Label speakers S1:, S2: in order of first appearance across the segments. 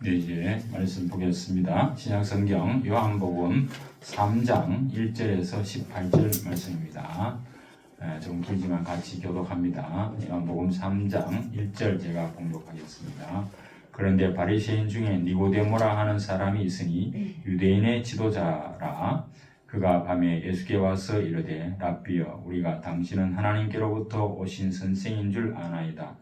S1: 네, 이제 말씀 보겠습니다. 신약성경 요한복음 3장 1절에서 18절 말씀입니다. 좀 길지만 같이 교독합니다. 요한복음 3장 1절 제가 봉독하겠습니다. 그런데 바리새인 중에 니고데모라 하는 사람이 있으니 유대인의 지도자라. 그가 밤에 예수께 와서 이르되 랍비여, 우리가 당신은 하나님께로부터 오신 선생인 줄 아나이다.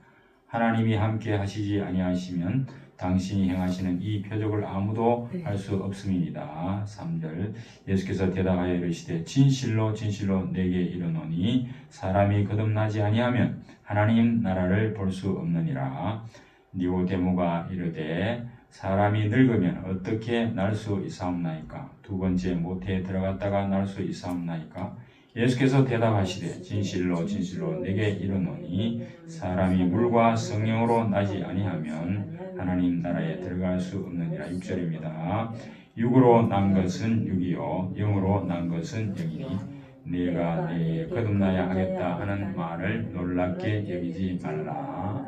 S1: 하나님이 함께 하시지 아니하시면 당신이 행하시는 이 표적을 아무도 할 수 없음이니이다. 3절 예수께서 대답하여 이르시되 진실로 진실로 내게 이르노니 사람이 거듭나지 아니하면 하나님 나라를 볼 수 없느니라. 니고데모가 이르되 사람이 늙으면 어떻게 날 수 있사옵나이까? 두 번째 모태에 들어갔다가 날 수 있사옵나이까? 예수께서 대답하시되 진실로 진실로 내게 이르노니 사람이 물과 성령으로 나지 아니하면 하나님 나라에 들어갈 수 없느니라. 6절입니다. 육으로 난 것은 육이요 영으로 난 것은 영이니 네가 내일 거듭나야 하겠다 하는 말을 놀랍게 여기지 말라.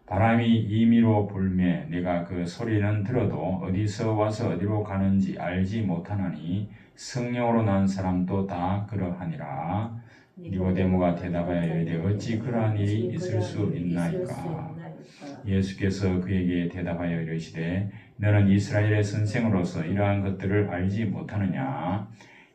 S1: 바람이 임의로 불매 내가 그 소리는 들어도 어디서 와서 어디로 가는지 알지 못하나니 성령으로 난 사람도 다 그러하니라. 니고데모가 대답하여 이르되 어찌 그러한 일이 있을 수 있나이까? 예수께서 그에게 대답하여 이르시되 너는 이스라엘의 선생으로서 이러한 것들을 알지 못하느냐?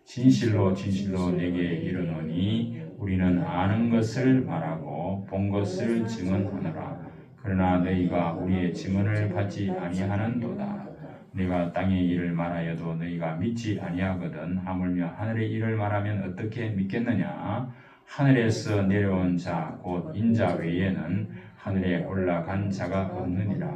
S1: 진실로 진실로 내게 이르노니 우리는 아는 것을 말하고 본 것을 증언하노라. 그러나 너희가 우리의 증언을 받지 아니하는도다. 내가 땅의 일을 말하여도 너희가 믿지 아니하거든. 하물며 하늘의 일을 말하면 어떻게 믿겠느냐? 하늘에서 내려온 자 곧 인자 외에는 하늘에 올라간 자가 없느니라.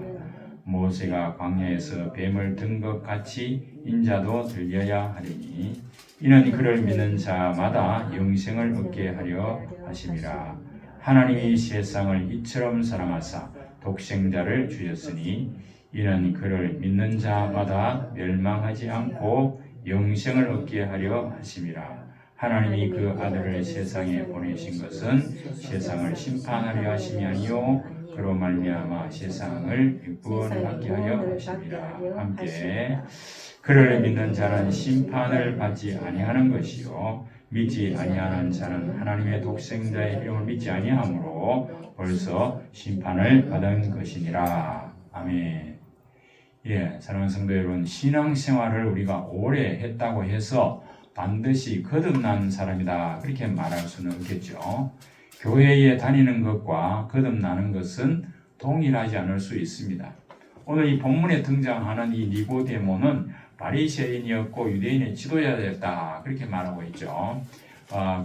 S1: 모세가 광야에서 뱀을 든 것 같이 인자도 들려야 하리니 이는 그를 믿는 자마다 영생을 얻게 하려 하심이라. 하나님이 세상을 이처럼 사랑하사 독생자를 주셨으니 이는 그를 믿는 자마다 멸망하지 않고 영생을 얻게 하려 하심이라. 하나님이 그 아들을 세상에 보내신 것은 세상을 심판하려 하심이 아니요 그로 말미암아 세상을 구원받게 하려 하심이라. 함께 그를 믿는 자는 심판을 받지 아니하는 것이요 믿지 아니하는 자는 하나님의 독생자의 이름을 믿지 아니하므로 벌써 심판을 받은 것이니라. 아멘. 사랑하는 성도 여러분, 신앙생활을 우리가 오래 했다고 해서 반드시 거듭난 사람이다 그렇게 말할 수는 없겠죠. 교회에 다니는 것과 거듭나는 것은 동일하지 않을 수 있습니다. 오늘 이 본문에 등장하는 이 니고데모는 바리새인이었고 유대인의 지도자였다 그렇게 말하고 있죠.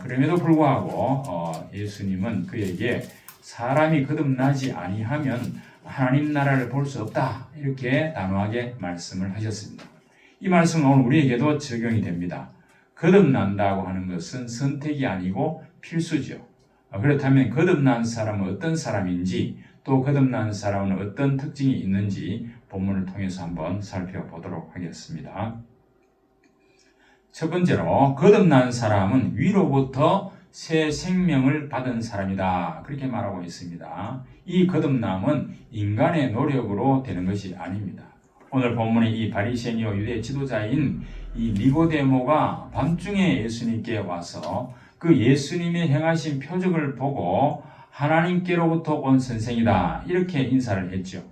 S1: 그럼에도 불구하고 예수님은 그에게 사람이 거듭나지 아니하면 하나님 나라를 볼 수 없다 이렇게 단호하게 말씀을 하셨습니다. 이 말씀은 오늘 우리에게도 적용이 됩니다. 거듭난다고 하는 것은 선택이 아니고 필수죠. 그렇다면 거듭난 사람은 어떤 사람인지 또 거듭난 사람은 어떤 특징이 있는지 본문을 통해서 한번 살펴보도록 하겠습니다. 첫 번째로 거듭난 사람은 위로부터 새 생명을 받은 사람이다 그렇게 말하고 있습니다. 이 거듭남은 인간의 노력으로 되는 것이 아닙니다. 오늘 본문의 이 바리새인이요 유대 지도자인 이 니고데모가 밤중에 예수님께 와서 그 예수님이 행하신 표적을 보고 하나님께로부터 온 선생이다 이렇게 인사를 했죠.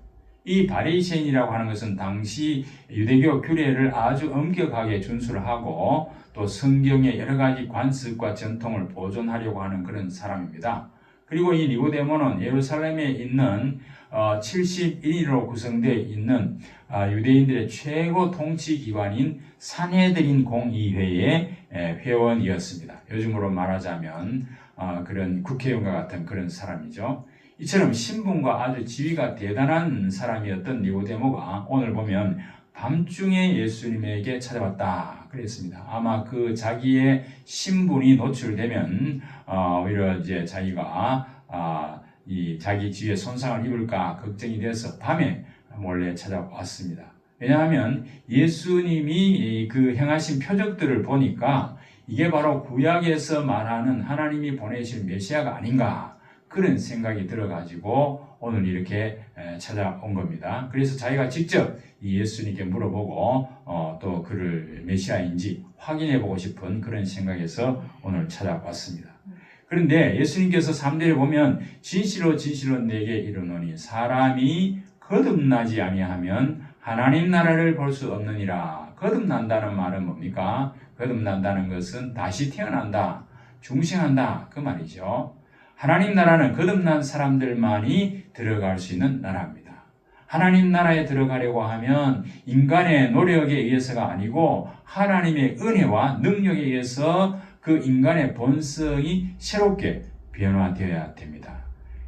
S1: 이 바리새인이라고 하는 것은 당시 유대교 규례를 아주 엄격하게 준수를 하고 또 성경의 여러 가지 관습과 전통을 보존하려고 하는 그런 사람입니다. 그리고 이 니고데모는 예루살렘에 있는 71인으로 구성되어 있는 유대인들의 최고 통치기관인 산헤드린 공의회의 회원이었습니다. 요즘으로 말하자면 그런 국회의원과 같은 그런 사람이죠. 이처럼 신분과 아주 지위가 대단한 사람이었던 니고데모가 오늘 보면 밤중에 예수님에게 찾아왔다 그랬습니다. 아마 그 자기의 신분이 노출되면 오히려 이제 자기가 이 자기 지위에 손상을 입을까 걱정이 돼서 밤에 몰래 찾아왔습니다. 왜냐하면 예수님이 그 행하신 표적들을 보니까 이게 바로 구약에서 말하는 하나님이 보내실 메시아가 아닌가 그런 생각이 들어가지고 오늘 이렇게 찾아온 겁니다. 그래서 자기가 직접 이 예수님께 물어보고 또 그를 메시아인지 확인해 보고 싶은 그런 생각에서 오늘 찾아왔습니다. 그런데 예수님께서 3절에 보면 진실로 진실로 내게 이르노니 사람이 거듭나지 아니하면 하나님 나라를 볼 수 없느니라. 거듭난다는 말은 뭡니까? 거듭난다는 것은 다시 태어난다, 중생한다 그 말이죠. 하나님 나라는 거듭난 사람들만이 들어갈 수 있는 나라입니다. 하나님 나라에 들어가려고 하면 인간의 노력에 의해서가 아니고 하나님의 은혜와 능력에 의해서 그 인간의 본성이 새롭게 변화되어야 됩니다.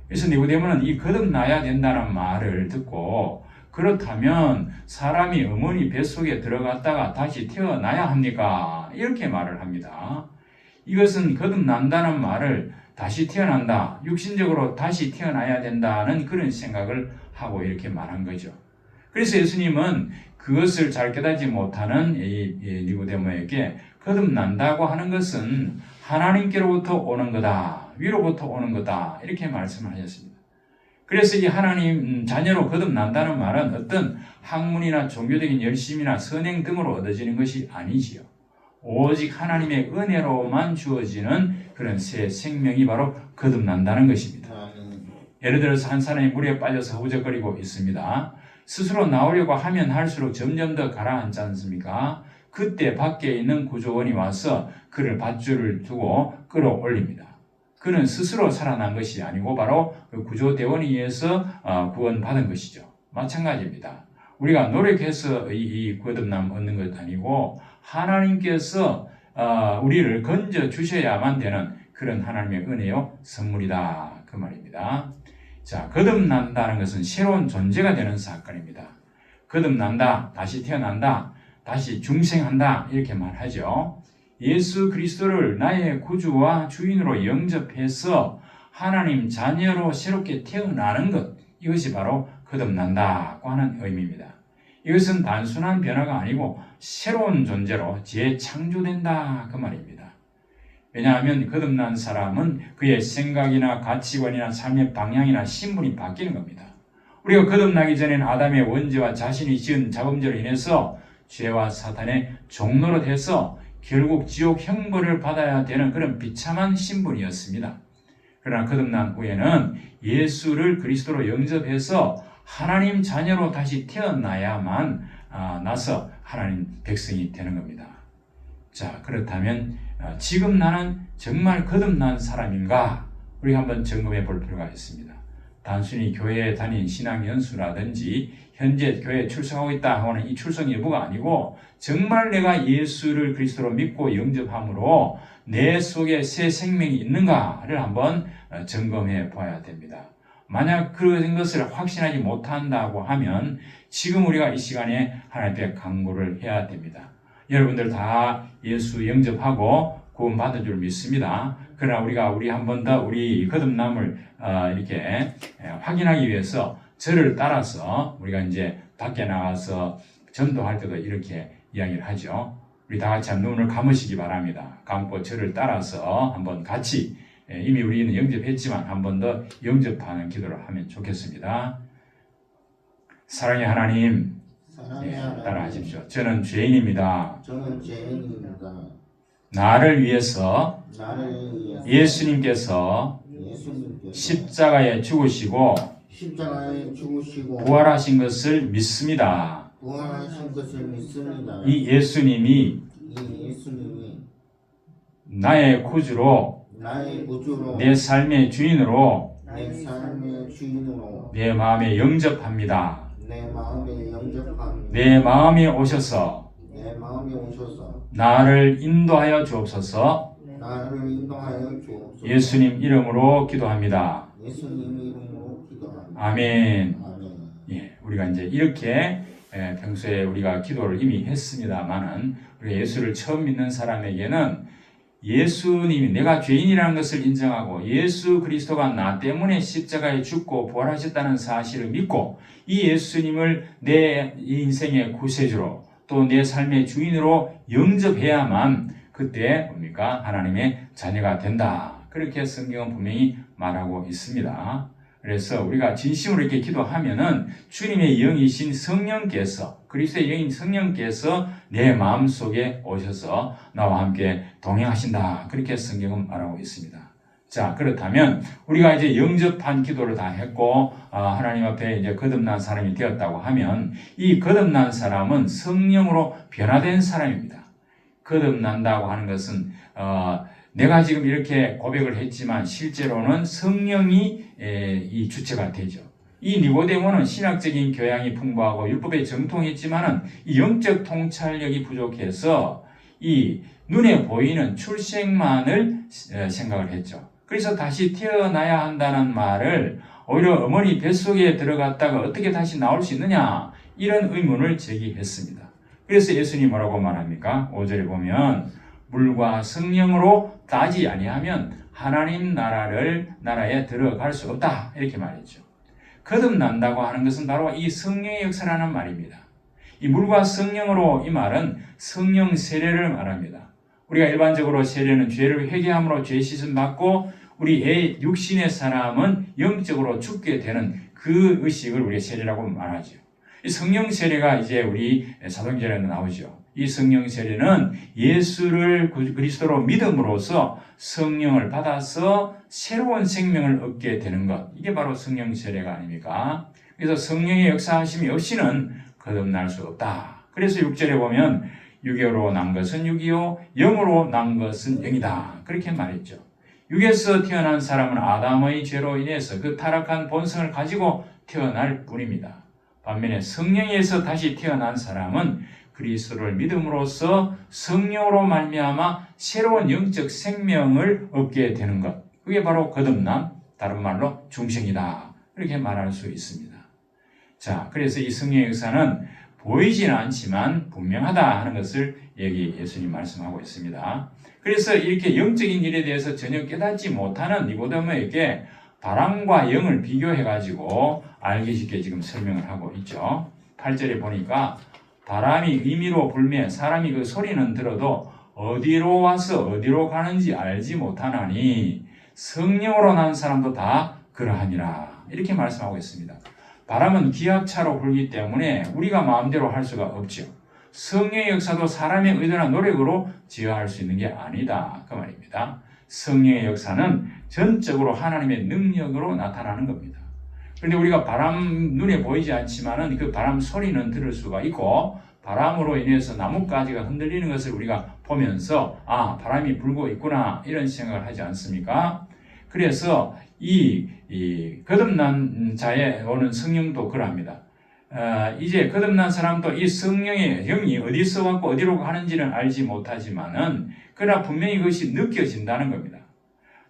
S1: 그래서 니고데모는 이 거듭나야 된다는 말을 듣고 그렇다면 사람이 어머니 뱃속에 들어갔다가 다시 태어나야 합니까? 이렇게 말을 합니다. 이것은 거듭난다는 말을 다시 태어난다, 육신적으로 다시 태어나야 된다는 그런 생각을 하고 이렇게 말한 거죠. 그래서 예수님은 그것을 잘 깨닫지 못하는 니고데모에게 거듭난다고 하는 것은 하나님께로부터 오는 거다, 위로부터 오는 거다 이렇게 말씀을 하셨습니다. 그래서 이 하나님 자녀로 거듭난다는 말은 어떤 학문이나 종교적인 열심이나 선행 등으로 얻어지는 것이 아니지요. 오직 하나님의 은혜로만 주어지는 그런 새 생명이 바로 거듭난다는 것입니다. 예를 들어서 한 사람이 물에 빠져서 허우적거리고 있습니다. 스스로 나오려고 하면 할수록 점점 더 가라앉지 않습니까? 그때 밖에 있는 구조원이 와서 그를 밧줄을 두고 끌어올립니다. 그는 스스로 살아난 것이 아니고 바로 그 구조대원에 의해서 구원받은 것이죠. 마찬가지입니다. 우리가 노력해서 이 거듭남 얻는 것 아니고 하나님께서 우리를 건져 주셔야만 되는 그런 하나님의 은혜요 선물이다 그 말입니다. 자, 거듭난다는 것은 새로운 존재가 되는 사건입니다. 거듭난다, 다시 태어난다, 다시 중생한다 이렇게 말하죠. 예수 그리스도를 나의 구주와 주인으로 영접해서 하나님 자녀로 새롭게 태어나는 것, 이것이 바로 거듭난다고 하는 의미입니다. 이것은 단순한 변화가 아니고 새로운 존재로 재창조된다 그 말입니다. 왜냐하면 거듭난 사람은 그의 생각이나 가치관이나 삶의 방향이나 신분이 바뀌는 겁니다. 우리가 거듭나기 전에는 아담의 원죄와 자신이 지은 작업죄로 인해서 죄와 사탄의 종로로 돼서 결국 지옥 형벌을 받아야 되는 그런 비참한 신분이었습니다. 그러나 거듭난 후에는 예수를 그리스도로 영접해서 하나님 자녀로 다시 태어나야만 나서 하나님 백성이 되는 겁니다. 자, 그렇다면 지금 나는 정말 거듭난 사람인가? 우리가 한번 점검해 볼 필요가 있습니다. 단순히 교회에 다닌 신앙 연수라든지 현재 교회에 출석하고 있다 하는 이 출석 여부가 아니고 정말 내가 예수를 그리스도로 믿고 영접함으로 내 속에 새 생명이 있는가를 한번 점검해 봐야 됩니다. 만약 그런 것을 확신하지 못한다고 하면 지금 우리가 이 시간에 하나님께 간구를 해야 됩니다. 여러분들 다 예수 영접하고 구원받은 줄 믿습니다. 그러나 우리 한 번 더 우리 거듭남을 이렇게 확인하기 위해서 저를 따라서 우리가 이제 밖에 나가서 전도할 때도 이렇게 이야기를 하죠. 우리 다 같이 눈을 감으시기 바랍니다. 감고 저를 따라서 한번 같이 이미 우리는 영접했지만 한 번 더 영접하는 기도를 하면 좋겠습니다. 사랑의 하나님, 따라하십시오. 저는 죄인입니다. 나를 위해서 예수님께서 십자가에 죽으시고 부활하신 것을 믿습니다. 이 예수님이 나의 구주로 내 삶의 주인으로 내 마음에 영접합니다. 내 마음에 오셔서 나를 인도하여 주옵소서. 예수님 이름으로 기도합니다. 아멘. 예, 우리가 이제 이렇게 평소에 우리가 기도를 이미 했습니다만은 우리가 예수를 처음 믿는 사람에게는 예수님이 내가 죄인이라는 것을 인정하고 예수 그리스도가 나 때문에 십자가에 죽고 부활하셨다는 사실을 믿고 이 예수님을 내 인생의 구세주로 또 내 삶의 주인으로 영접해야만 그때 뭡니까? 하나님의 자녀가 된다. 그렇게 성경은 분명히 말하고 있습니다. 그래서 우리가 진심으로 이렇게 기도하면은 주님의 영이신 성령께서, 그리스도의 영인 성령께서 내 마음속에 오셔서 나와 함께 동행하신다. 그렇게 성경은 말하고 있습니다. 자, 그렇다면 우리가 이제 영접한 기도를 다 했고 하나님 앞에 이제 거듭난 사람이 되었다고 하면 이 거듭난 사람은 성령으로 변화된 사람입니다. 거듭난다고 하는 것은 내가 지금 이렇게 고백을 했지만 실제로는 성령이 이 주체가 되죠. 이 니고데모는 신학적인 교양이 풍부하고 율법에 정통했지만은 이 영적 통찰력이 부족해서 이 눈에 보이는 출생만을 생각을 했죠. 그래서 다시 태어나야 한다는 말을 오히려 어머니 뱃속에 들어갔다가 어떻게 다시 나올 수 있느냐, 이런 의문을 제기했습니다. 그래서 예수님이 뭐라고 말합니까? 5절에 보면 물과 성령으로 따지 아니하면 하나님 나라에 들어갈 수 없다, 이렇게 말했죠. 거듭난다고 하는 것은 바로 이 성령의 역사라는 말입니다. 이 물과 성령으로, 이 말은 성령 세례를 말합니다. 우리가 일반적으로 세례는 죄를 회개함으로 죄 씻음 받고 우리 육신의 사람은 영적으로 죽게 되는 그 의식을 우리가 세례라고 말하죠. 이 성령 세례가 이제 우리 사도행전에 나오죠. 이 성령 세례는 예수를 그리스도로 믿음으로써 성령을 받아서 새로운 생명을 얻게 되는 것, 이게 바로 성령 세례가 아닙니까? 그래서 성령의 역사하심이 없이는 거듭날 수 없다. 그래서 6절에 보면 육으로 난 것은 육이요 영으로 난 것은 영이다, 그렇게 말했죠. 육에서 태어난 사람은 아담의 죄로 인해서 그 타락한 본성을 가지고 태어날 뿐입니다. 반면에 성령에서 다시 태어난 사람은 그리스도를 믿음으로써 성령으로 말미암아 새로운 영적 생명을 얻게 되는 것, 그게 바로 거듭남, 다른 말로 중생이다, 이렇게 말할 수 있습니다. 자, 그래서 이 성령의 역사는 보이지는 않지만 분명하다 하는 것을 여기 예수님 말씀하고 있습니다. 그래서 이렇게 영적인 일에 대해서 전혀 깨닫지 못하는 니고데모에게 바람과 영을 비교해가지고 알기 쉽게 지금 설명을 하고 있죠. 8절에 보니까 바람이 임의로 불매 사람이 그 소리는 들어도 어디로 와서 어디로 가는지 알지 못하나니 성령으로 난 사람도 다 그러하니라, 이렇게 말씀하고 있습니다. 바람은 기압차로 불기 때문에 우리가 마음대로 할 수가 없죠. 성령의 역사도 사람의 의도나 노력으로 지어할 수 있는 게 아니다, 그 말입니다. 성령의 역사는 전적으로 하나님의 능력으로 나타나는 겁니다. 그런데 우리가 바람, 눈에 보이지 않지만은 그 바람 소리는 들을 수가 있고, 바람으로 인해서 나뭇가지가 흔들리는 것을 우리가 보면서 아, 바람이 불고 있구나, 이런 생각을 하지 않습니까? 그래서 이 거듭난 자에 오는 성령도 그러합니다. 이제 거듭난 사람도 이 성령의 영이 어디서 왔고 어디로 가는지는 알지 못하지만은 그러나 분명히 그것이 느껴진다는 겁니다.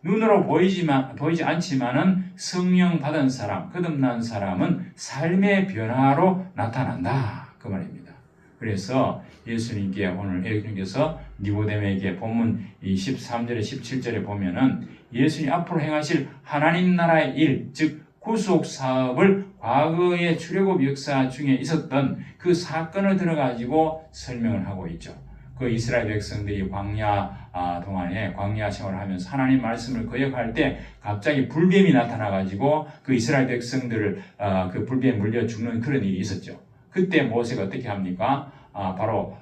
S1: 눈으로 보이지 않지만은 성령 받은 사람, 거듭난 사람은 삶의 변화로 나타난다, 그 말입니다. 그래서 예수님께 오늘 예수님께서 니고데모에게 본문 13절에 17절에 보면은 예수님 앞으로 행하실 하나님 나라의 일, 즉 구속 사업을 과거의 출애굽 역사 중에 있었던 그 사건을 들어가지고 설명을 하고 있죠. 그 이스라엘 백성들이 광야 동안에 광야 생활을 하면서 하나님 말씀을 거역할 때 갑자기 불뱀이 나타나가지고 그 이스라엘 백성들을 그 불뱀에 물려 죽는 그런 일이 있었죠. 그때 모세가 어떻게 합니까? 바로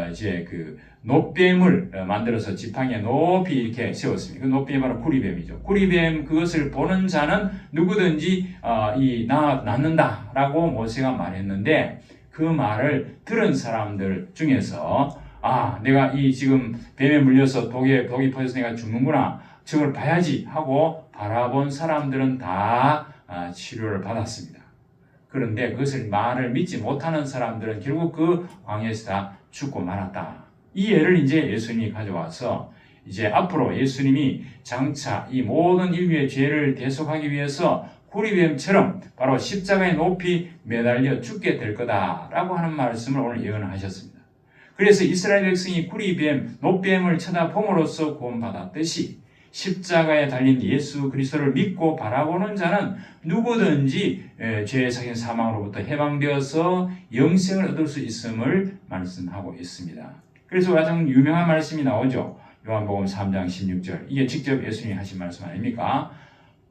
S1: 이제 그 놋뱀을 만들어서 지팡이에 높이 이렇게 세웠습니다. 그 놋뱀이 바로 구리뱀이죠. 구리뱀 그것을 보는 자는 누구든지 낫는다라고 모세가 말했는데, 그 말을 들은 사람들 중에서 내가 이 지금 뱀에 물려서 독이 퍼져서 내가 죽는구나, 저걸 봐야지 하고 바라본 사람들은 다 치료를 받았습니다. 그런데 그것을 말을 믿지 못하는 사람들은 결국 그 광야에서 다 죽고 말았다. 이 예를 이제 예수님이 가져와서 이제 앞으로 예수님이 장차 이 모든 인류의 죄를 대속하기 위해서 구리뱀처럼 바로 십자가에 높이 매달려 죽게 될 거다라고 하는 말씀을 오늘 예언을 하셨습니다. 그래서 이스라엘 백성이 구리뱀, 놋뱀을 쳐다봄으로써 구원받았듯이 십자가에 달린 예수 그리스도를 믿고 바라보는 자는 누구든지 죄의 사긴 사망으로부터 해방되어서 영생을 얻을 수 있음을 말씀하고 있습니다. 그래서 가장 유명한 말씀이 나오죠. 요한복음 3장 16절. 이게 직접 예수님이 하신 말씀 아닙니까?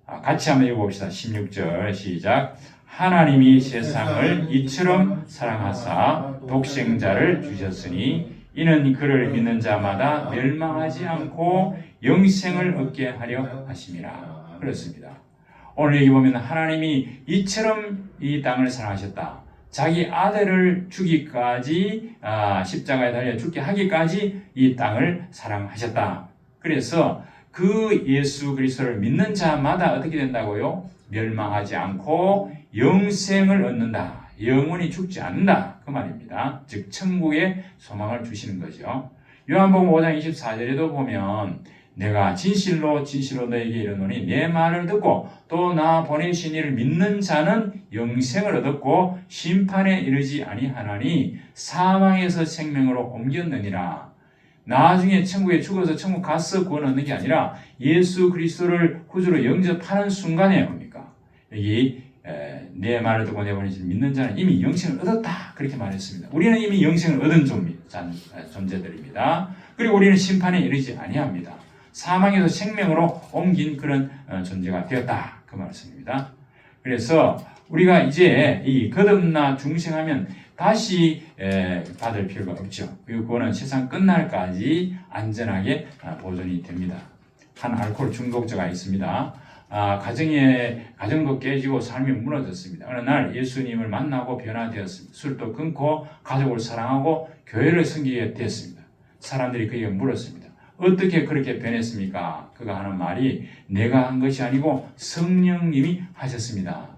S1: 같이 한번 읽어봅시다. 16절 시작. 하나님이 세상을 이처럼 사랑하사 독생자를 주셨으니 이는 그를 믿는 자마다 멸망하지 않고 영생을 얻게 하려 하심이라. 그렇습니다. 오늘 여기 보면 하나님이 이처럼 이 땅을 사랑하셨다. 자기 아들을 주기까지 십자가에 달려 죽게 하기까지 이 땅을 사랑하셨다. 그래서 그 예수 그리스도를 믿는 자마다 어떻게 된다고요? 멸망하지 않고 영생을 얻는다. 영원히 죽지 않는다. 그 말입니다. 즉 천국의 소망을 주시는 거죠. 요한복음 5장 24절에도 보면 내가 진실로 너에게 이르노니 내 말을 듣고 또 나 보내신 이를 믿는 자는 영생을 얻었고 심판에 이르지 아니하나니 사망에서 생명으로 옮겼느니라. 나중에 천국에 죽어서 천국 가서 구원 얻는 게 아니라 예수 그리스도를 구주로 영접하는 순간에 뭡니까? 여기 내 말을 듣고 내 보내신 믿는 자는 이미 영생을 얻었다. 그렇게 말했습니다. 우리는 이미 영생을 얻은 존재들입니다. 그리고 우리는 심판에 이르지 아니합니다. 사망에서 생명으로 옮긴 그런 존재가 되었다. 그 말씀입니다. 그래서 우리가 이제 이 거듭나 중생하면 다시 받을 필요가 없죠. 그리고 그거는 세상 끝날까지 안전하게 보존이 됩니다. 한 알코올 중독자가 있습니다. 가정도 깨지고 삶이 무너졌습니다. 어느 날 예수님을 만나고 변화되었습니다. 술도 끊고 가족을 사랑하고 교회를 섬기게 됐습니다. 사람들이 그에게 물었습니다. 어떻게 그렇게 변했습니까? 그가 하는 말이 내가 한 것이 아니고 성령님이 하셨습니다.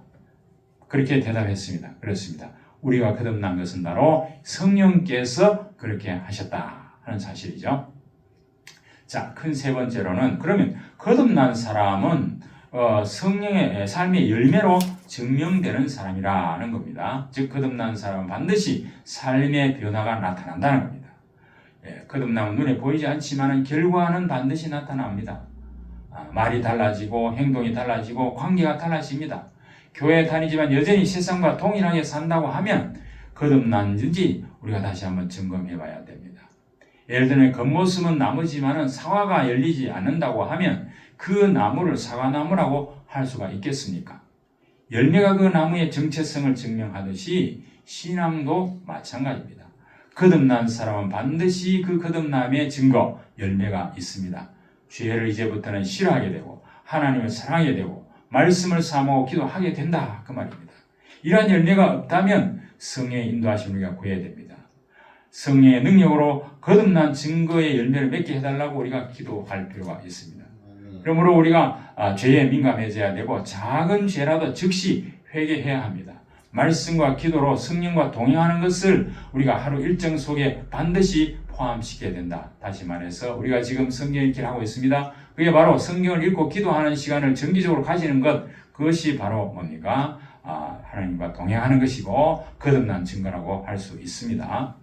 S1: 그렇게 대답했습니다. 그렇습니다. 우리가 거듭난 것은 바로 성령께서 그렇게 하셨다 하는 사실이죠. 자, 큰 세 번째로는 그러면 거듭난 사람은 성령의 삶의 열매로 증명되는 사람이라는 겁니다. 즉 거듭난 사람은 반드시 삶의 변화가 나타난다는 겁니다. 거듭남은 눈에 보이지 않지만 결과는 반드시 나타납니다. 말이 달라지고 행동이 달라지고 관계가 달라집니다. 교회 다니지만 여전히 세상과 동일하게 산다고 하면 거듭난지 우리가 다시 한번 점검해 봐야 됩니다. 예를 들면 겉모습은 나무지만 사과가 열리지 않는다고 하면 그 나무를 사과나무라고 할 수가 있겠습니까? 열매가 그 나무의 정체성을 증명하듯이 신앙도 마찬가지입니다. 거듭난 사람은 반드시 그 거듭남의 증거, 열매가 있습니다. 죄를 이제부터는 싫어하게 되고 하나님을 사랑하게 되고 말씀을 사모하고 기도하게 된다. 그 말입니다. 이러한 열매가 없다면 성령의 인도하심을 우리가 구해야 됩니다. 성령의 능력으로 거듭난 증거의 열매를 맺게 해달라고 우리가 기도할 필요가 있습니다. 그러므로 우리가 죄에 민감해져야 되고 작은 죄라도 즉시 회개해야 합니다. 말씀과 기도로 성령과 동행하는 것을 우리가 하루 일정 속에 반드시 포함시켜야 된다. 다시 말해서 우리가 지금 성경 읽기를 하고 있습니다. 그게 바로 성경을 읽고 기도하는 시간을 정기적으로 가지는 것, 그것이 바로 뭡니까? 하나님과 동행하는 것이고 거듭난 증거라고 할 수 있습니다.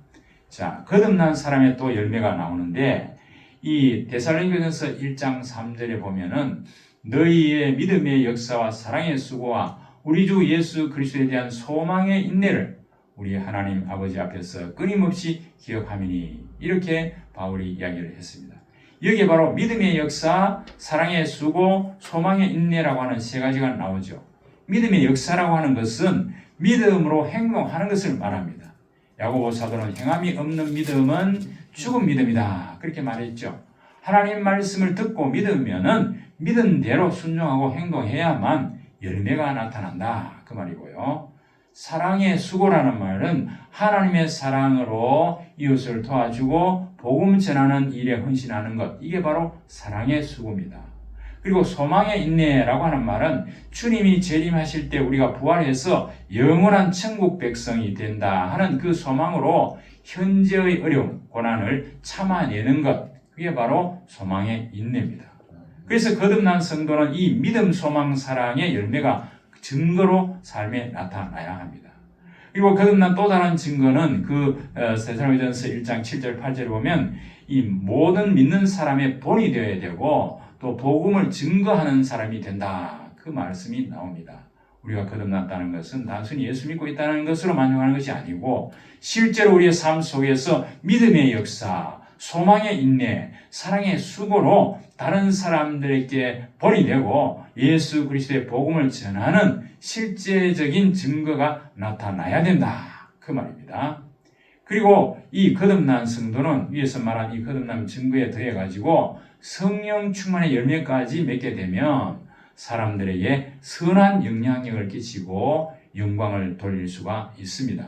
S1: 자, 거듭난 사람의 또 열매가 나오는데 이 데살로니가전서 1장 3절에 보면은 너희의 믿음의 역사와 사랑의 수고와 우리 주 예수 그리스도에 대한 소망의 인내를 우리 하나님 아버지 앞에서 끊임없이 기억하미니 이렇게 바울이 이야기를 했습니다. 여기에 바로 믿음의 역사, 사랑의 수고, 소망의 인내라고 하는 세 가지가 나오죠. 믿음의 역사라고 하는 것은 믿음으로 행동하는 것을 말합니다. 야고보 사도는 행함이 없는 믿음은 죽은 믿음이다. 그렇게 말했죠. 하나님 말씀을 듣고 믿으면은 믿은 대로 순종하고 행동해야만 열매가 나타난다. 그 말이고요. 사랑의 수고라는 말은 하나님의 사랑으로 이웃을 도와주고 복음 전하는 일에 헌신하는 것. 이게 바로 사랑의 수고입니다. 그리고 소망의 인내라고 하는 말은 주님이 재림하실 때 우리가 부활해서 영원한 천국 백성이 된다 하는 그 소망으로 현재의 어려움, 고난을 참아내는 것. 그게 바로 소망의 인내입니다. 그래서 거듭난 성도는 이 믿음, 소망, 사랑의 열매가 증거로 삶에 나타나야 합니다. 그리고 거듭난 또 다른 증거는 그 데살로니가전서 1장 7절 8절에 보면 이 모든 믿는 사람의 본이 되어야 되고 또 복음을 증거하는 사람이 된다. 그 말씀이 나옵니다. 우리가 거듭났다는 것은 단순히 예수 믿고 있다는 것으로 만족하는 것이 아니고 실제로 우리의 삶 속에서 믿음의 역사, 소망의 인내, 사랑의 수고로 다른 사람들에게 본이 되고 예수 그리스도의 복음을 전하는 실제적인 증거가 나타나야 된다. 그 말입니다. 그리고 이 거듭난 성도는 위에서 말한 이 거듭난 증거에 더해가지고 성령 충만의 열매까지 맺게 되면 사람들에게 선한 영향력을 끼치고 영광을 돌릴 수가 있습니다.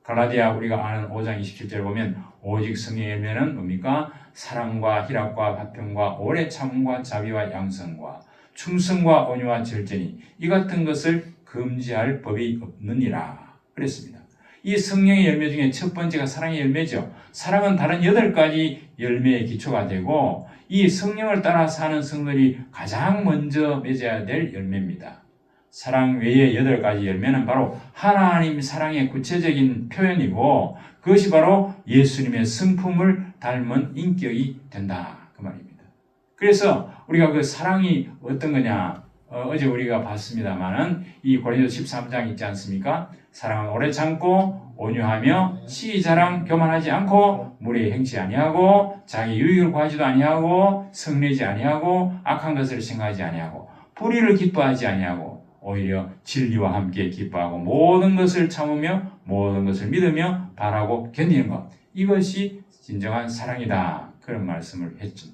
S1: 갈라디아 우리가 아는 5장 27절을 보면 오직 성령의 열매는 뭡니까? 사랑과 희락과 화평과 오래 참음과 자비와 양선과 충성과 온유와 절제니 이 같은 것을 금지할 법이 없느니라 그랬습니다. 이 성령의 열매 중에 첫 번째가 사랑의 열매죠. 사랑은 다른 8가지 열매의 기초가 되고 이 성령을 따라 사는 성도들이 가장 먼저 맺어야 될 열매입니다. 사랑 외의 8가지 열매는 바로 하나님 사랑의 구체적인 표현이고 그것이 바로 예수님의 성품을 닮은 인격이 된다. 그 말입니다. 그래서 우리가 그 사랑이 어떤 거냐? 어제 우리가 봤습니다만은 이 고린도서 13장 있지 않습니까? 사랑은 오래 참고 온유하며 시기 자랑 교만하지 않고 무례히 행치 아니하고 자기 유익을 구하지도 아니하고 성내지 아니하고 악한 것을 생각하지 아니하고 불의를 기뻐하지 아니하고 오히려 진리와 함께 기뻐하고 모든 것을 참으며 모든 것을 믿으며 바라고 견디는 것. 이것이 진정한 사랑이다. 그런 말씀을 했죠.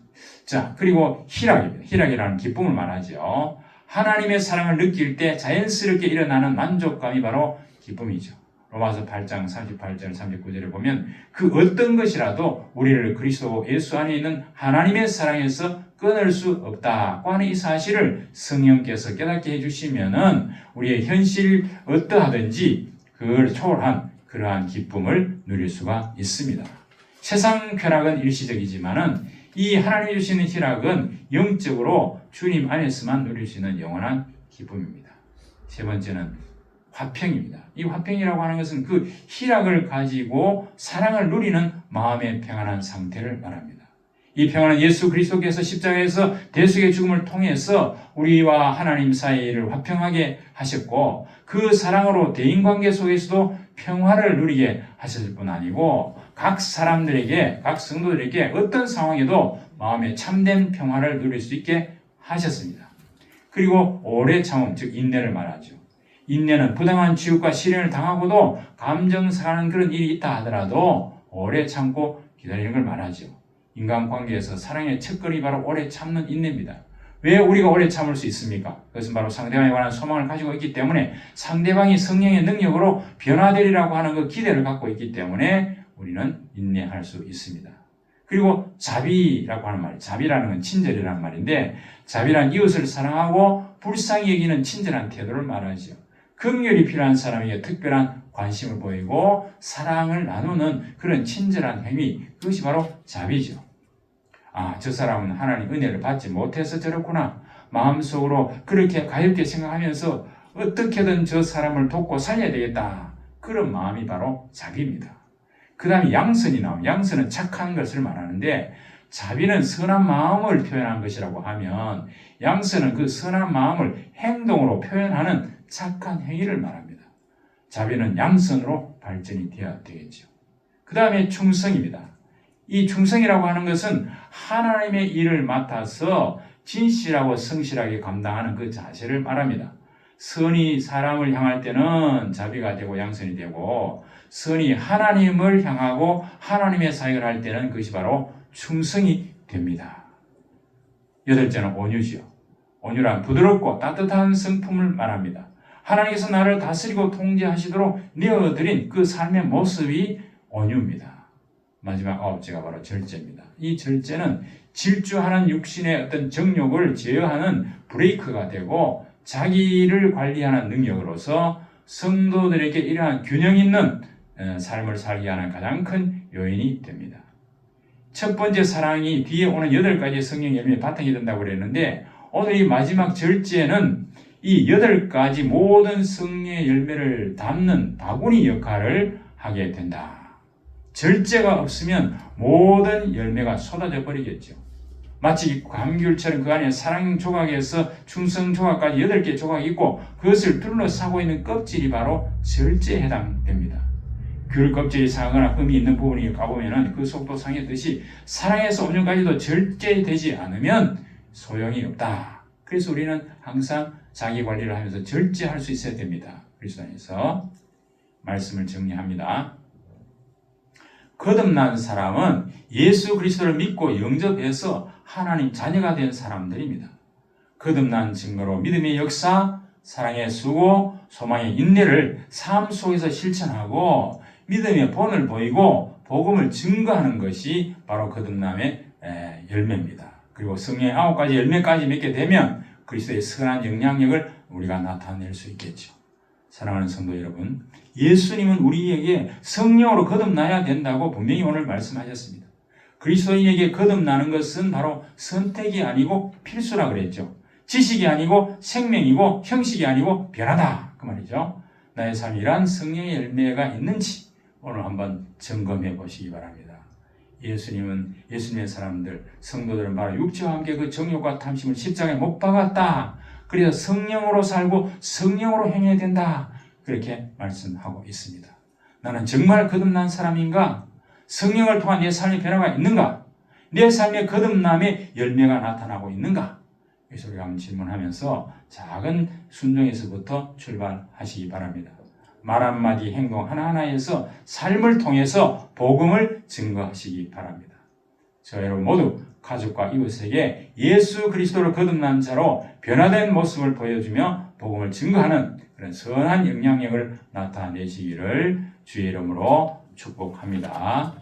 S1: 자, 그리고 희락입니다. 희락이라는 기쁨을 말하죠. 하나님의 사랑을 느낄 때 자연스럽게 일어나는 만족감이 바로 기쁨이죠. 로마서 8장 38절 39절에 보면 그 어떤 것이라도 우리를 그리스도 예수 안에 있는 하나님의 사랑에서 끊을 수 없다고 하는 이 사실을 성령께서 깨닫게 해주시면은 우리의 현실 어떠하든지 그걸 초월한 그러한 기쁨을 누릴 수가 있습니다. 세상 쾌락은 일시적이지만은 이 하나님이 주시는 희락은 영적으로 주님 안에서만 누릴 수 있는 영원한 기쁨입니다. 세 번째는 화평입니다. 이 화평이라고 하는 것은 그 희락을 가지고 사랑을 누리는 마음의 평안한 상태를 말합니다. 이 평안은 예수 그리스도께서 십자가에서 대속의 죽음을 통해서 우리와 하나님 사이를 화평하게 하셨고 그 사랑으로 대인관계 속에서도 평화를 누리게 하셨을 뿐 아니고 각 사람들에게, 각 성도들에게 어떤 상황에도 마음의 참된 평화를 누릴 수 있게 하셨습니다. 그리고 오래 참음, 즉 인내를 말하죠. 인내는 부당한 지옥과 시련을 당하고도 감정 상하는 그런 일이 있다 하더라도 오래 참고 기다리는 걸 말하죠. 인간관계에서 사랑의 첫걸이 바로 오래 참는 인내입니다. 왜 우리가 오래 참을 수 있습니까? 그것은 바로 상대방에 관한 소망을 가지고 있기 때문에 상대방이 성령의 능력으로 변화되리라고 하는 그 기대를 갖고 있기 때문에 우리는 인내할 수 있습니다. 그리고 자비라고 하는 말, 자비라는 건 친절이라는 말인데 자비란 이웃을 사랑하고 불쌍히 여기는 친절한 태도를 말하죠. 긍휼이 필요한 사람에게 특별한 관심을 보이고 사랑을 나누는 그런 친절한 행위, 그것이 바로 자비죠. 아, 저 사람은 하나님 은혜를 받지 못해서 저렇구나. 마음속으로 그렇게 가볍게 생각하면서 어떻게든 저 사람을 돕고 살려야 되겠다. 그런 마음이 바로 자비입니다. 그 다음에 양선이 나옵니다. 양선은 착한 것을 말하는데 자비는 선한 마음을 표현한 것이라고 하면 양선은 그 선한 마음을 행동으로 표현하는 착한 행위를 말합니다. 자비는 양선으로 발전이 되어야 되겠죠. 그 다음에 충성입니다. 이 충성이라고 하는 것은 하나님의 일을 맡아서 진실하고 성실하게 감당하는 그 자세를 말합니다. 선이 사람을 향할 때는 자비가 되고 양선이 되고 선이 하나님을 향하고 하나님의 사역을 할 때는 그것이 바로 충성이 됩니다. 8째는 온유지요. 온유란 부드럽고 따뜻한 성품을 말합니다. 하나님께서 나를 다스리고 통제하시도록 내어드린 그 삶의 모습이 온유입니다. 마지막 9제가 바로 절제입니다. 이 절제는 질주하는 육신의 어떤 정욕을 제어하는 브레이크가 되고 자기를 관리하는 능력으로서 성도들에게 이러한 균형 있는 삶을 살게 하는 가장 큰 요인이 됩니다. 첫 번째 사랑이 뒤에 오는 8가지 성령 열매의 바탕이 된다고 그랬는데 오늘 이 마지막 절제는 이 8가지 모든 성령의 열매를 담는 바구니 역할을 하게 된다. 절제가 없으면 모든 열매가 쏟아져 버리겠죠. 마치 감귤처럼 그 안에 사랑 조각에서 충성 조각까지 8개 조각이 있고 그것을 둘러싸고 있는 껍질이 바로 절제에 해당됩니다. 귤 껍질이 상하거나 흠이 있는 부분이 가보면은 그 속도 상했듯이 사랑에서 온유까지도 절제되지 않으면 소용이 없다. 그래서 우리는 항상 자기 관리를 하면서 절제할 수 있어야 됩니다. 그리스도 안에서 말씀을 정리합니다. 거듭난 사람은 예수 그리스도를 믿고 영접해서 하나님 자녀가 된 사람들입니다. 거듭난 증거로 믿음의 역사, 사랑의 수고, 소망의 인내를 삶 속에서 실천하고 믿음의 본을 보이고 복음을 증거하는 것이 바로 거듭남의 열매입니다. 그리고 성령의 9가지 열매까지 맺게 되면 그리스도의 선한 영향력을 우리가 나타낼 수 있겠죠. 사랑하는 성도 여러분, 예수님은 우리에게 성령으로 거듭나야 된다고 분명히 오늘 말씀하셨습니다. 그리스도인에게 거듭나는 것은 바로 선택이 아니고 필수라 그랬죠. 지식이 아니고 생명이고 형식이 아니고 변화다 그 말이죠. 나의 삶에 이러한 성령의 열매가 있는지 오늘 한번 점검해 보시기 바랍니다. 예수님의 사람들, 성도들은 바로 육체와 함께 그 정욕과 탐심을 십자가에 못 박았다. 그래서 성령으로 살고 성령으로 행해야 된다. 그렇게 말씀하고 있습니다. 나는 정말 거듭난 사람인가? 성령을 통한 내 삶의 변화가 있는가? 내 삶의 거듭남의 열매가 나타나고 있는가? 그래서 우리가 한번 질문하면서 작은 순종에서부터 출발하시기 바랍니다. 말 한마디 행동 하나하나에서 삶을 통해서 복음을 증거하시기 바랍니다. 저 여러분 모두 가족과 이웃에게 예수 그리스도를 거듭난 자로 변화된 모습을 보여주며 복음을 증거하는 그런 선한 영향력을 나타내시기를 주의 이름으로 축복합니다.